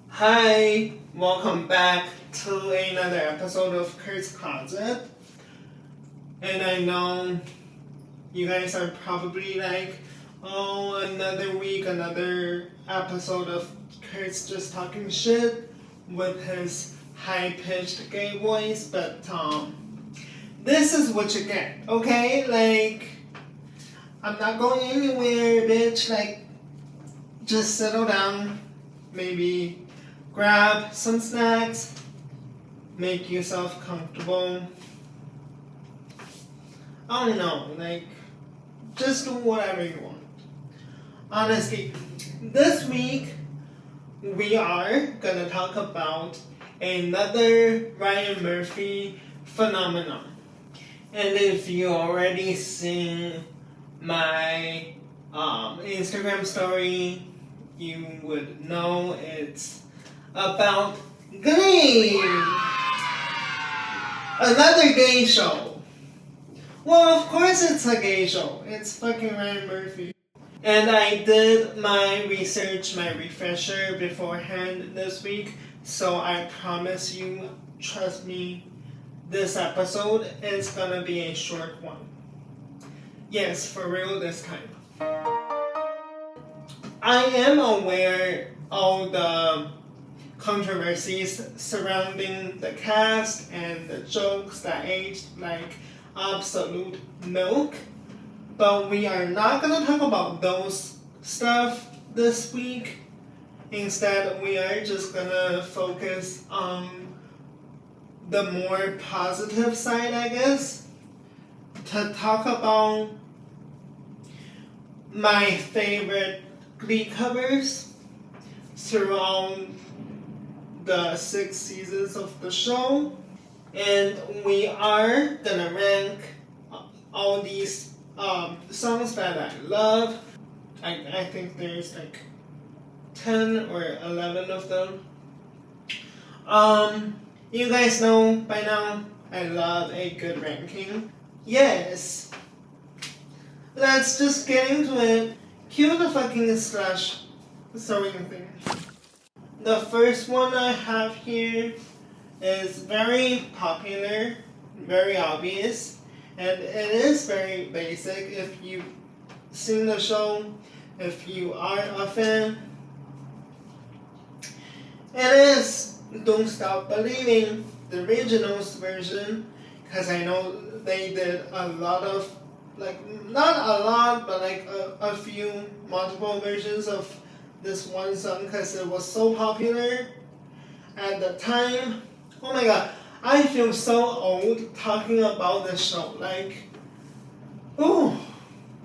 Hi, welcome back to another episode of Kurt's Closet. And I know you guys are probably like, oh, another week, another episode of Kurt's just talking shit with his high-pitched gay voice, but this is what you get, okay? Like, I'm not going anywhere, bitch. Like, just settle down, maybe grab some snacks, make yourself comfortable. I don't know, like, just do whatever you want. Honestly, this week we are gonna talk about another Ryan Murphy phenomenon. And if you already seen my Instagram story, you would know it's about Glee! Another gay show. Well, of course it's a gay show. It's fucking Ryan Murphy. And I did my research, my refresher beforehand this week, so I promise you, trust me, this episode is gonna be a short one. Yes, for real this time. I am aware of the controversies surrounding the cast and the jokes that aged like absolute milk, but we are not gonna talk about those stuff this week. Instead, we are just gonna focus on the more positive side, I guess, to talk about my favorite Glee covers throughout the 6 seasons of the show. And we are gonna rank all these songs that I love. I think there's like 10 or 11 of them. You guys know by now I love a good ranking. Yes. Let's just get into it. Cue the fucking slash sewing thing. The first one I have here is very popular, very obvious, and it is very basic if you've seen the show, if you are a fan. It is Don't Stop Believing, the originals version, because I know they did a lot of, like, not a lot, but like a few multiple versions of this one song because it was so popular at the time. Oh my god, I feel so old talking about this show. Like, ooh,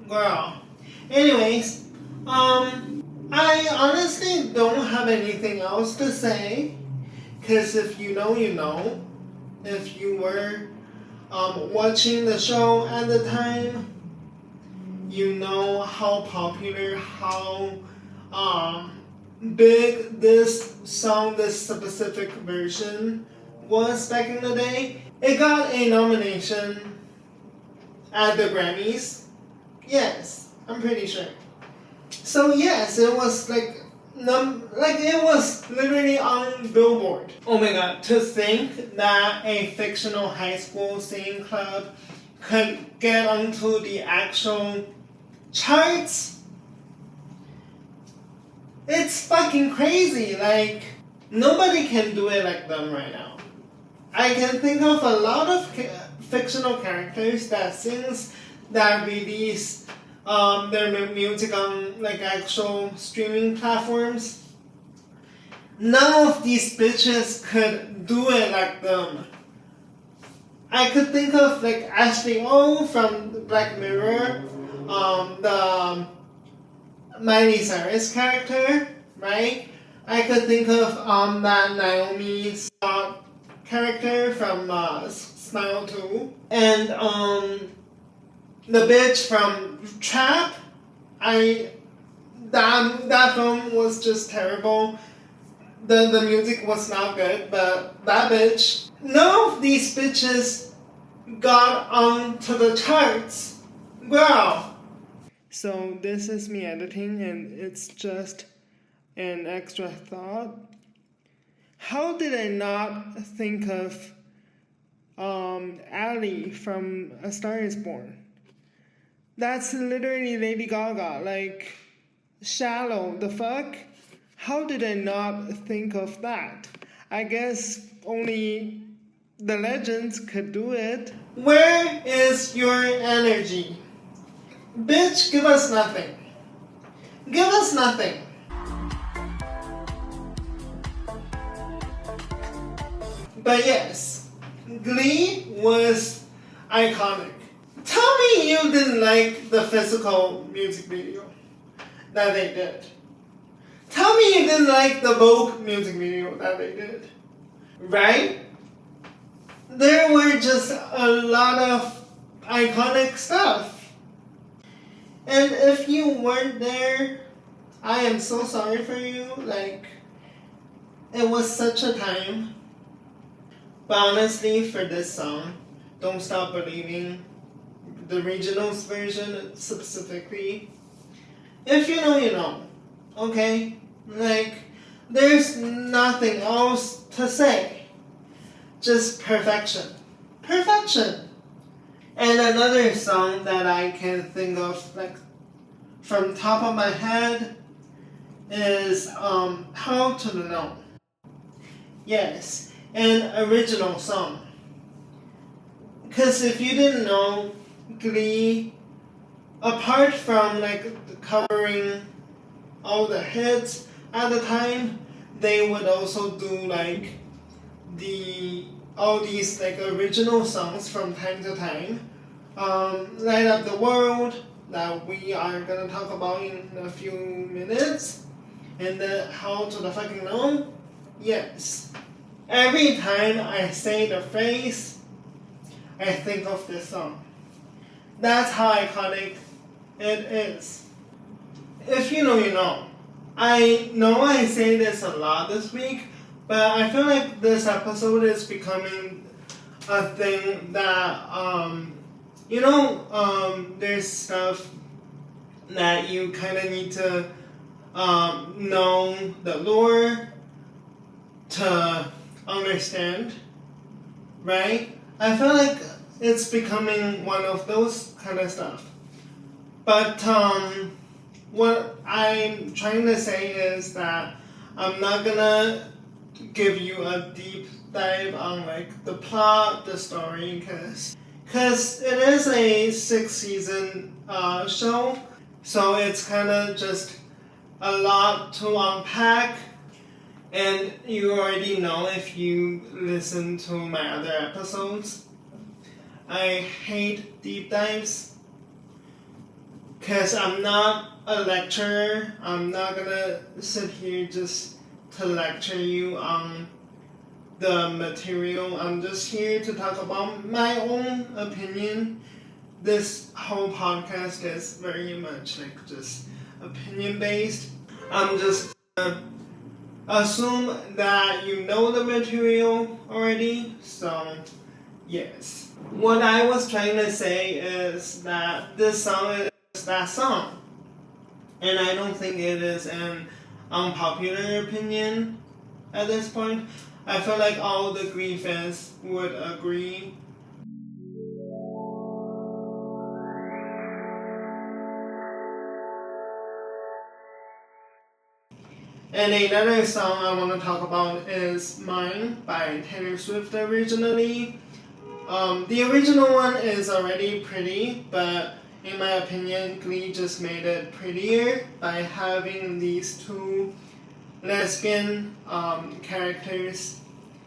girl. Anyways, I honestly don't have anything else to say because if you know, you know. If you were watching the show at the time, you know how popular, how big this song, this specific version was back in the day. It got a nomination at the Grammys. Yes, I'm pretty sure. So yes, it was like it was literally on Billboard. Oh my god, to think that a fictional high school singing club could get onto the actual charts. It's fucking crazy. Like, nobody can do it like them right now. I can think of a lot of fictional characters that sings, that release their music on like actual streaming platforms. None of these bitches could do it like them. I could think of like Ashley O from Black Mirror, the Miley Cyrus character, right? I could think of that Naomi Scott character from Smile 2. And the bitch from Trap. That film was just terrible. The music was not good, but that bitch. None of these bitches got onto the charts. Girl. So this is me editing, and it's just an extra thought. How did I not think of Ally from A Star Is Born? That's literally Lady Gaga. Like, Shallow, the fuck? How did I not think of that? I guess only the legends could do it. Where is your energy? Bitch, give us nothing. Give us nothing. But yes, Glee was iconic. Tell me you didn't like the physical music video that they did. Tell me you didn't like the Vogue music video that they did. Right? There were just a lot of iconic stuff. And if you weren't there, I am so sorry for you. Like, it was such a time. But honestly, for this song, Don't Stop Believing, the regionals version specifically, if you know, you know. Okay? Like, there's nothing else to say. Just perfection. Perfection! And another song that I can think of, like, from top of my head is How to Know. Yes, an original song. Because if you didn't know, Glee, apart from like covering all the hits at the time, they would also do like all these like original songs from time to time. Light Up the World, that we are gonna talk about in a few minutes, and then How to the Fucking Know. Yes. Every time I say the phrase, I think of this song. That's how iconic it is. If you know, you know. I know I say this a lot this week, but I feel like this episode is becoming a thing that, there's stuff that you kind of need to know the lore to understand, right? I feel like it's becoming one of those kind of stuff. But what I'm trying to say is that I'm not gonna give you a deep dive on like the plot, the story, because it is a 6-season show, so it's kind of just a lot to unpack. And you already know if you listen to my other episodes, I hate deep dives because I'm not a lecturer. I'm not gonna sit here just to lecture you on the material. I'm just here to talk about my own opinion. This whole podcast is very much like just opinion based. I'm just assume that you know the material already, so yes. What I was trying to say is that this song is that song, and I don't think it is an unpopular opinion at this point. I feel like all the Glee fans would agree. And another song I want to talk about is Mine by Taylor Swift originally. The original one is already pretty, but in my opinion, Glee just made it prettier by having these two lesbian characters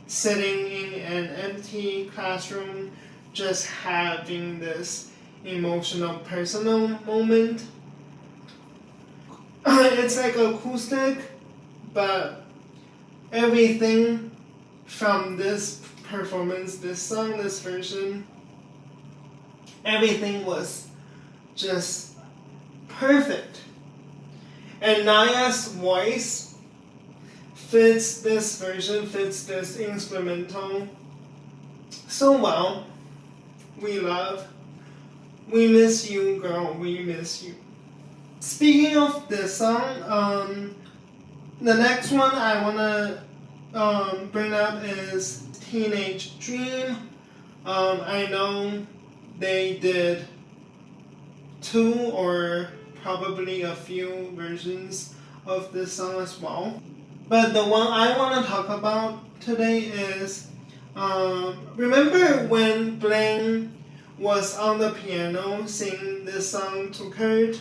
sitting in an empty classroom, just having this emotional, personal moment. It's like acoustic, but everything from this performance, this song, this version, everything was just perfect. And Naya's voice fits this version, fits this instrumental so well. We love. We miss you, girl, we miss you. Speaking of this song, the next one I want to bring up is Teenage Dream. I know they did 2 or probably a few versions of this song as well. But the one I want to talk about today is, remember when Blaine was on the piano singing this song to Kurt?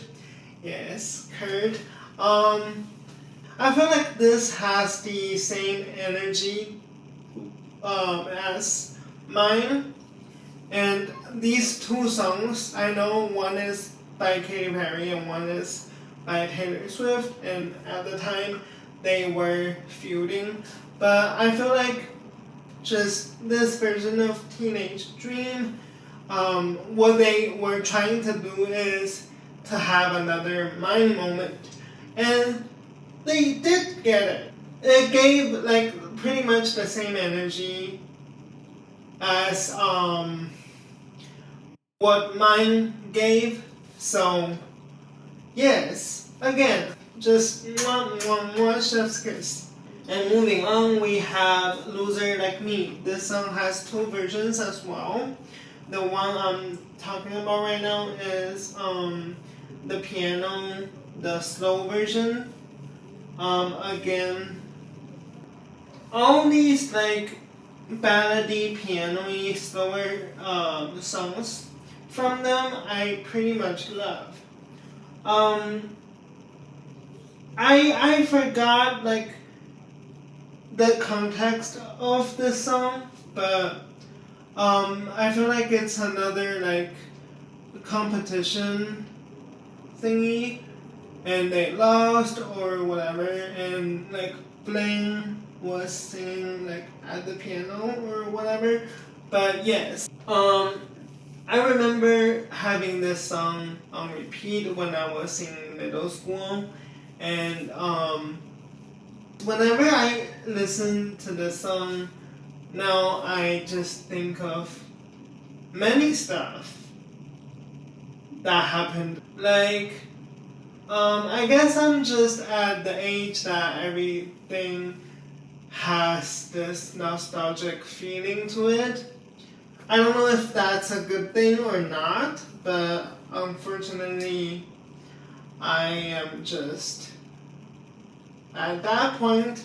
Yes, Kurt. I feel like this has the same energy as mine. And these 2 songs, I know one is by Katy Perry and one is by Taylor Swift, and at the time they were feuding. But I feel like just this version of Teenage Dream, what they were trying to do is to have another mind moment. And they did get it. It gave like pretty much the same energy as what mine gave. So yes, again, just one chef's kiss. And moving on, we have Loser Like Me. This song has 2 versions as well. The one I'm talking about right now is the piano, the slow version. Again, all these like ballady, piano-y, slower songs from them, I pretty much love. I forgot like the context of this song, but I feel like it's another like competition thingy, and they lost or whatever, and like Blaine was singing like at the piano or whatever. But yes, I remember having this song on repeat when I was in middle school, and whenever I listen to this song now, I just think of many stuff that happened. Like, I guess I'm just at the age that everything has this nostalgic feeling to it. I don't know if that's a good thing or not, but unfortunately, I am just at that point.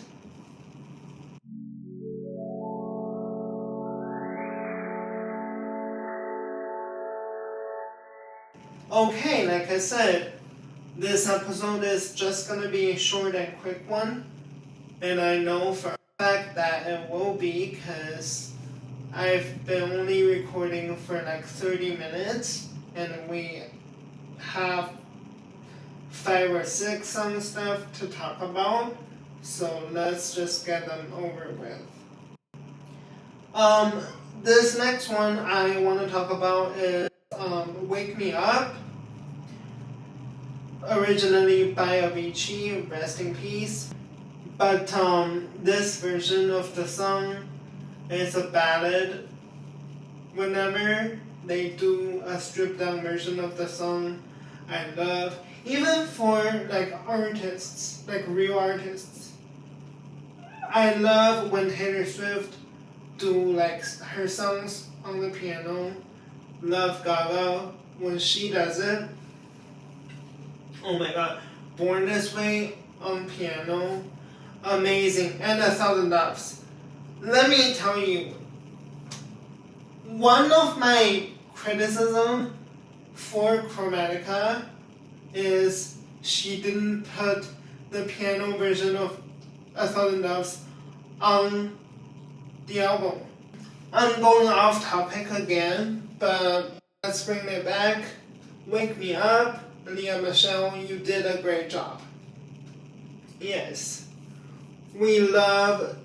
Okay, like I said, this episode is just gonna be a short and quick one, and I know for a fact that it will be because I've been only recording for like 30 minutes, and we have 5 or 6 some stuff to talk about, so let's just get them over with. This next one I want to talk about is Wake Me Up, originally by Avicii, rest in peace. But this version of the song is a ballad. Whenever they do a stripped down version of the song, I love, even for like artists, like real artists, I love when Taylor Swift do like her songs on the piano. Love Gaga when she does it. Oh my god, Born This Way on piano, amazing. And 1,000 Doves. Let me tell you, one of my criticism for Chromatica is she didn't put the piano version of 1,000 Doves on the album. I'm going off topic again, but let's bring it back. Wake Me Up, Leah Michelle, you did a great job. Yes, we love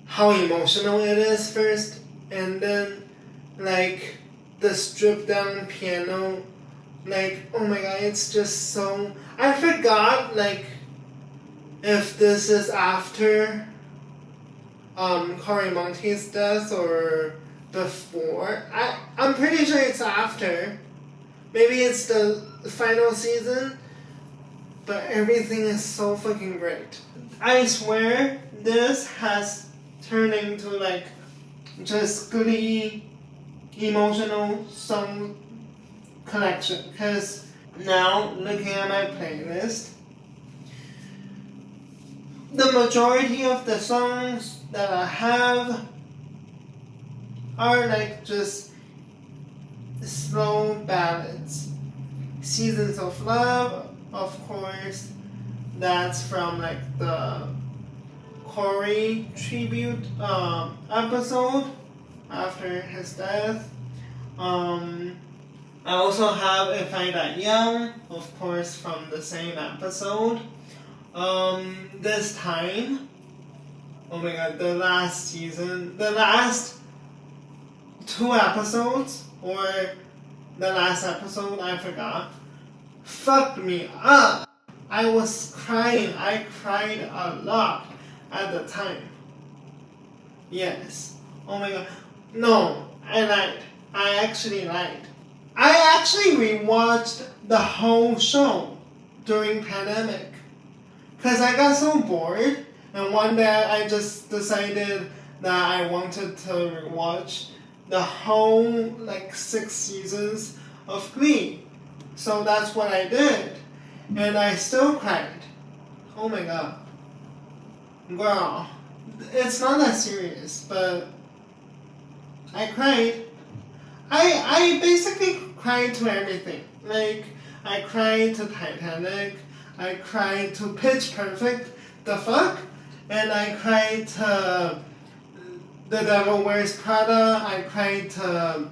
how emotional it is first, and then like the stripped down piano, like oh my god, it's just so, I forgot like if this is after Cory Monteith's death or before. I'm pretty sure it's after. Maybe it's the final season, but everything is so fucking great. I swear, this has turned into like just Glee emotional song collection. Because now looking at my playlist, the majority of the songs that I have are like just slow ballads. Seasons of Love, of course, that's from like the Corey tribute episode after his death. I also have If I Die Young, of course, from the same episode. This time, oh my god, the last 2 episodes, or the last episode, I forgot, fucked me up. I was crying. I cried a lot at the time. Yes. Oh my god. No, I lied. I actually lied. I actually rewatched the whole show during pandemic. Because I got so bored, and one day I just decided that I wanted to rewatch the whole like 6 seasons of Glee. So that's what I did. And I still cried. Oh my god. Girl, it's not that serious, but I cried. I basically cried to everything. Like, I cried to Titanic, I cried to Pitch Perfect, the fuck? And I cried to The Devil Wears Prada, I cried to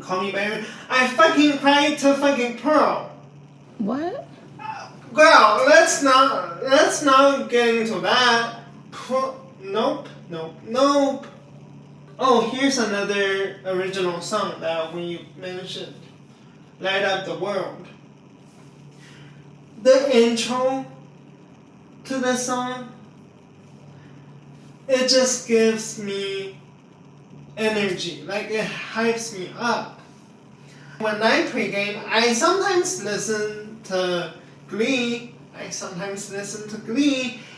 Call Me By Your... I fucking cried to fucking Pearl. What? Girl, let's not get into that. Nope. Oh, here's another original song that we mentioned. Light Up the World. The intro to the song, it just gives me energy. Like, it hypes me up. When I pregame, I sometimes listen to Glee.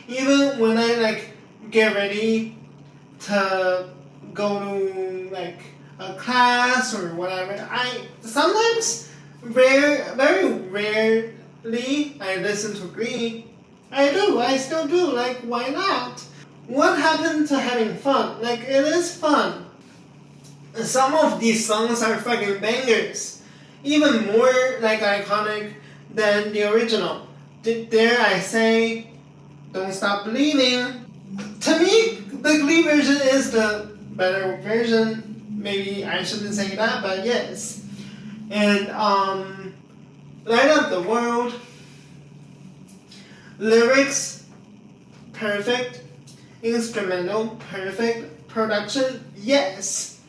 Even when I like get ready to go to like a class or whatever. I sometimes very rarely I listen to Glee. I still do. Like, why not? What happened to having fun? Like, it is fun. Some of these songs are fucking bangers, even more like iconic than the original. Dare I say, Don't Stop Believing. To me, the Glee version is the better version. Maybe I shouldn't say that, but yes. And Light Up the World. Lyrics, perfect. Instrumental, perfect. Production, yes.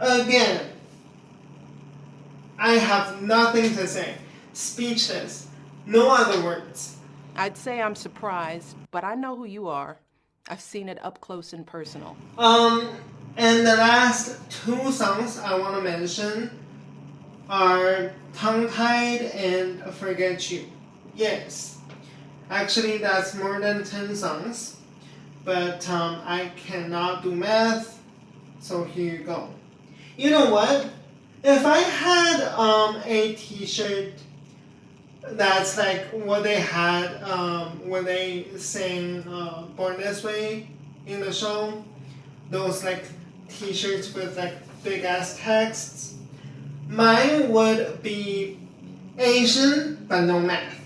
Again, I have nothing to say. Speechless. No other words. I'd say I'm surprised, but I know who you are. I've seen it up close and personal. And the last 2 songs I want to mention are Tongue Tied and Forget You. Yes. Actually, that's more than 10 songs. But I cannot do math, so here you go. You know what? If I had a t-shirt that's like what they had when they sang Born This Way in the show, those like t-shirts with like big ass texts, mine would be Asian but no math,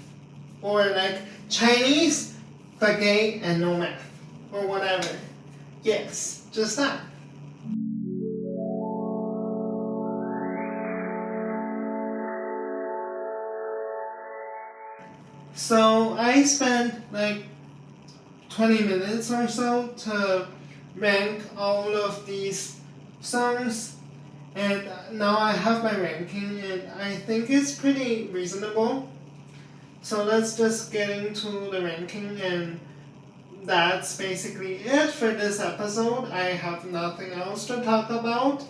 or like Chinese but gay and no math, or whatever. Yes, just that. So I spent like 20 minutes or so to rank all of these songs, and now I have my ranking, and I think it's pretty reasonable. So let's just get into the ranking, and that's basically it for this episode. I have nothing else to talk about.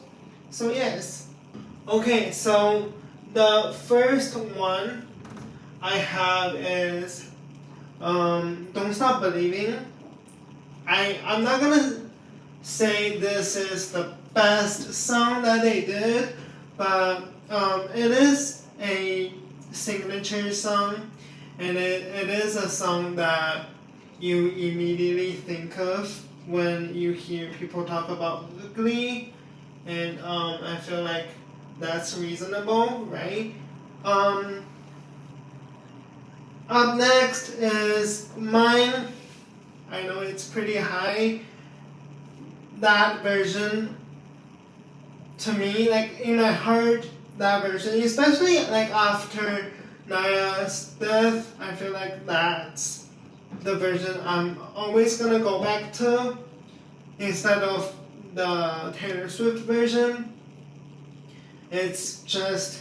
So yes. Okay, so the first one I have is Don't Stop Believing I'm not gonna say this is the best song that they did, but it is a signature song, and it is a song that you immediately think of when you hear people talk about Glee, and I feel like that's reasonable, right? Up next is Mine. I know it's pretty high. That version, to me, like in my heart, that version, especially like after Naya's death, I feel like that's the version I'm always gonna go back to instead of the Taylor Swift version. It's just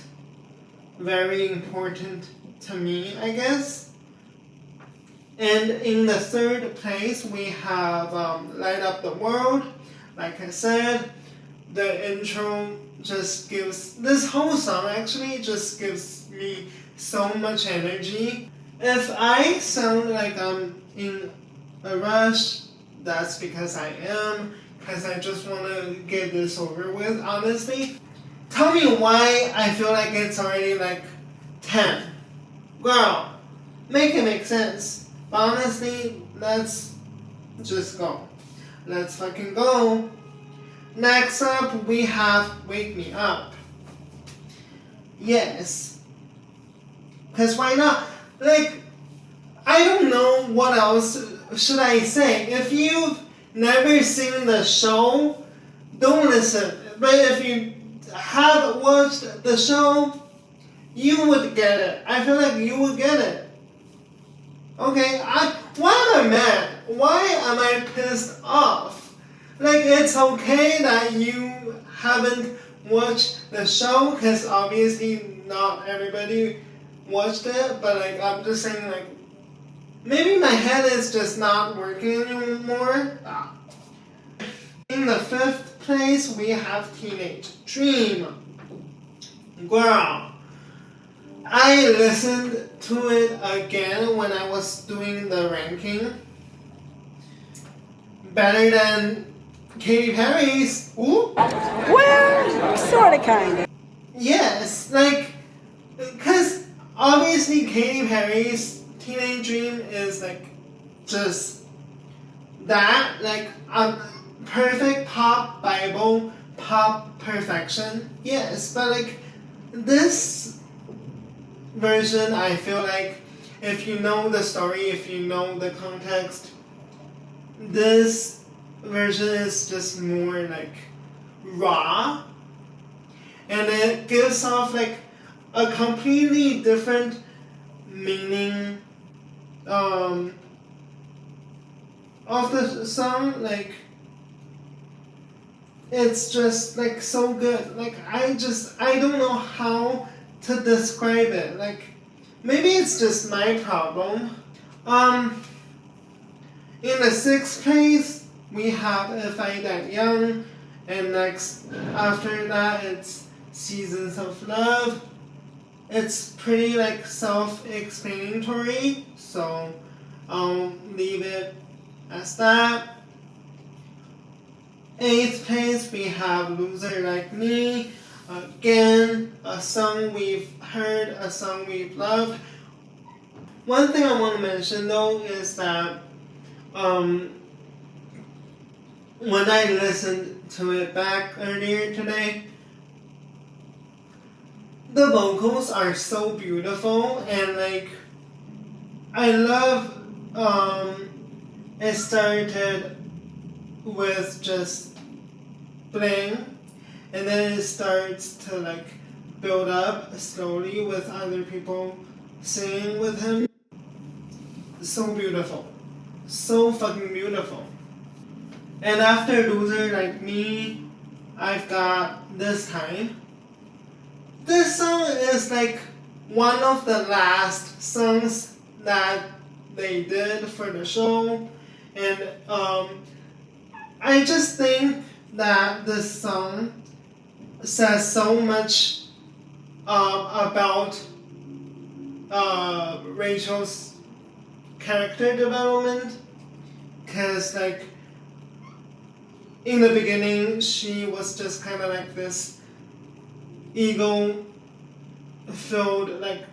very important to me, I guess. And in the third place, we have Light Up the World. Like I said, the intro just gives, this whole song actually just gives me so much energy. If I sound like I'm in a rush, that's because I am, because I just want to get this over with, honestly. Tell me why I feel like it's already like 10. Girl, make it make sense. But honestly, let's just go. Let's fucking go. Next up, we have Wake Me Up. Yes. Because why not? Like, I don't know what else should I say. If you've never seen the show, don't listen. But if you have watched the show, you would get it. I feel like you would get it. Okay, why am I mad? Why am I pissed off? Like, it's okay that you haven't watched the show, because obviously not everybody watched it, but like, I'm just saying, like, maybe my head is just not working anymore. In the fifth place, we have Teenage Dream. Girl, I listened to it again when I was doing the ranking. Better than Katy Perry's. Ooh. Well, sorta, kinda. Yes, like, because obviously Katy Perry's Teenage Dream is like just that, like a perfect pop Bible, pop perfection. Yes, but like this version, I feel like if you know the story, if you know the context, this version is just more like raw, and it gives off like a completely different meaning of the song. Like, it's just like so good. Like, I don't know how to describe it. Like, maybe it's just my problem. In the sixth place, we have If I Died Young, and next after that it's Seasons of Love. It's pretty like self-explanatory, so I'll leave it as that. Eighth place, we have Loser Like Me. Again, a song we've heard, a song we've loved. One thing I want to mention though is that when I listened to it back earlier today, the vocals are so beautiful, and like I love it started with just bling, and then it starts to like build up slowly with other people singing with him. So beautiful. So fucking beautiful. And after Loser Like Me, I've got This Time. This song is like one of the last songs that they did for the show, and I just think that this song says so much about Rachel's character development, because like in the beginning, she was just kind of like this ego-filled, like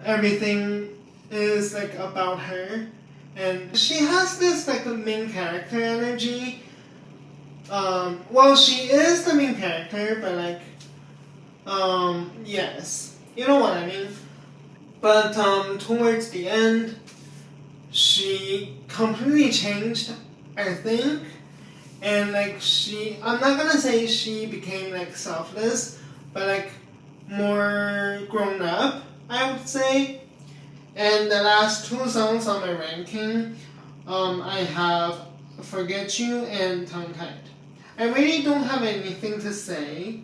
everything is like about her, and she has this like a main character energy. Well, she is the main character, but like, yes, you know what I mean. But towards the end, she completely changed, I think. And like I'm not gonna say she became like selfless, but like more grown up, I would say. And the last two songs on my ranking, I have Forget You and Tongue Tied. I really don't have anything to say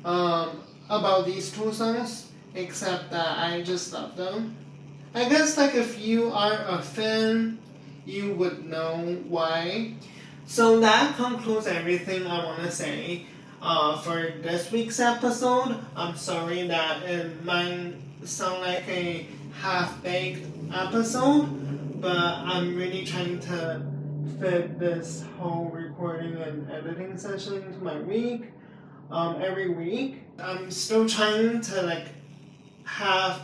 about these two songs, except that I just love them. I guess like if you are a fan, you would know why. So that concludes everything I want to say for this week's episode. I'm sorry that it might sound like a half-baked episode, but I'm really trying to fit this whole recording and editing session into my week. Every week, I'm still trying to like have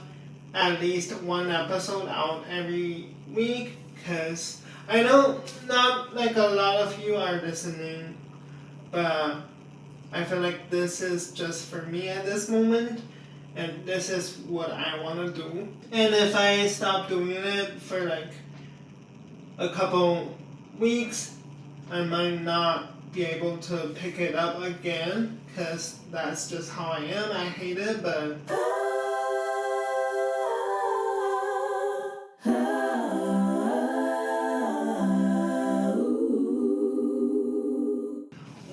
at least one episode out every week, because I know not like a lot of you are listening, but I feel like this is just for me at this moment, and this is what I want to do. And if I stop doing it for like a couple weeks, I might not be able to pick it up again, because that's just how I am. I hate it, but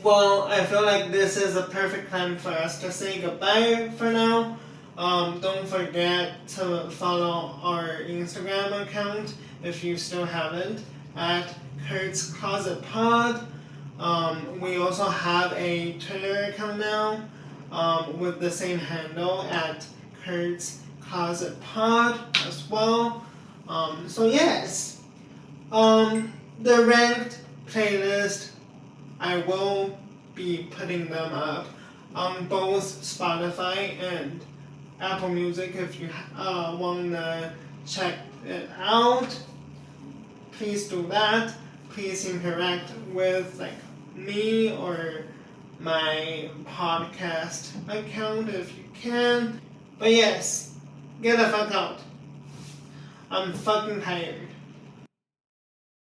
well, I feel like this is a perfect time for us to say goodbye for now. Don't forget to follow our Instagram account if you still haven't, at Kurt's Closet Pod. We also have a Twitter account now with the same handle at Kurt's Closet Pod as well. So yes, the ranked playlist, I will be putting them up on both Spotify and Apple Music. If you want to check it out, please do that. Please interact with like me or my podcast account if you can. But yes, get the fuck out. I'm fucking tired.